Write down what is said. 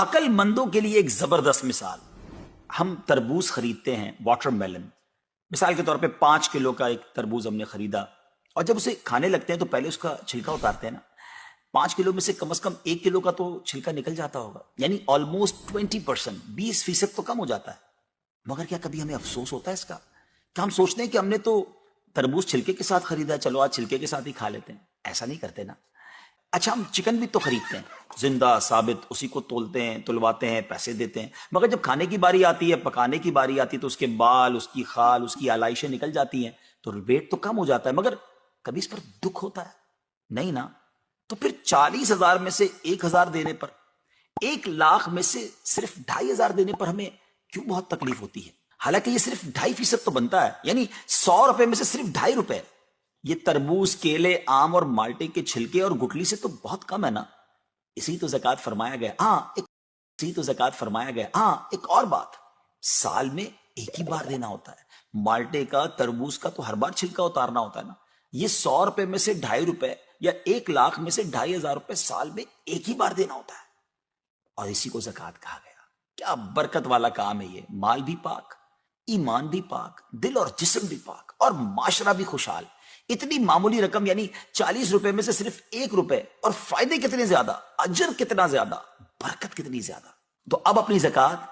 عقل مندوں کے لیے ایک زبردست مثال. ہم تربوز خریدتے ہیں، واٹر میلن. مثال کے طور پہ 5 کلو کا ایک تربوز ہم نے خریدا، اور جب اسے کھانے لگتے ہیں تو پہلے اس کا چھلکا اتارتے ہیں نا. 5 کلو میں سے کم از کم 1 کلو کا تو چھلکا نکل جاتا ہوگا، یعنی آلموسٹ 20%، 20% تو کم ہو جاتا ہے. مگر کیا کبھی ہمیں افسوس ہوتا ہے اس کا؟ کہ ہم سوچتے ہیں کہ ہم نے تو تربوز چھلکے کے ساتھ خریدا، چلو آج چھلکے کے ساتھ ہی کھا لیتے ہیں. ایسا نہیں کرتے نا. اچھا، ہم چکن بھی تو خریدتے ہیں، زندہ ثابت، اسی کو تولتے ہیں، تلواتے ہیں، پیسے دیتے ہیں، مگر جب کھانے کی باری آتی ہے، پکانے کی باری آتی ہے، تو اس کے بال، اس کی خال، اس کی آلائشیں نکل جاتی ہیں، تو ویٹ تو کم ہو جاتا ہے. مگر کبھی اس پر دکھ ہوتا ہے؟ نہیں نا. تو پھر 40,000 میں سے 1,000 دینے پر، 1,00,000 میں سے صرف 2,500 دینے پر ہمیں کیوں بہت تکلیف ہوتی ہے؟ حالانکہ یہ صرف 2.5% تو بنتا ہے، یعنی 100 روپے میں سے صرف 2.5 روپے. یہ تربوز، کیلے، آم اور مالٹے کے چھلکے اور گٹلی سے تو بہت کم ہے نا. اسی تو زکوٰۃ فرمایا گیا. ایک اور بات، سال میں ایک ہی بار دینا ہوتا ہے. مالٹے کا، تربوز کا تو ہر بار چھلکا اتارنا ہوتا ہے نا. یہ 100 روپے میں سے 2.5 روپے یا 1,00,000 میں سے 2,500 روپے سال میں ایک ہی بار دینا ہوتا ہے، اور اسی کو زکوٰۃ کہا گیا. کیا برکت والا کام ہے یہ. مال بھی پاک، ایمان بھی پاک، دل اور جسم بھی پاک، اور معاشرہ بھی خوشحال. اتنی معمولی رقم، یعنی 40 روپے میں سے صرف 1 روپے، اور فائدے کتنے زیادہ، اجر کتنا زیادہ، برکت کتنی زیادہ. تو اب اپنی زکوٰۃ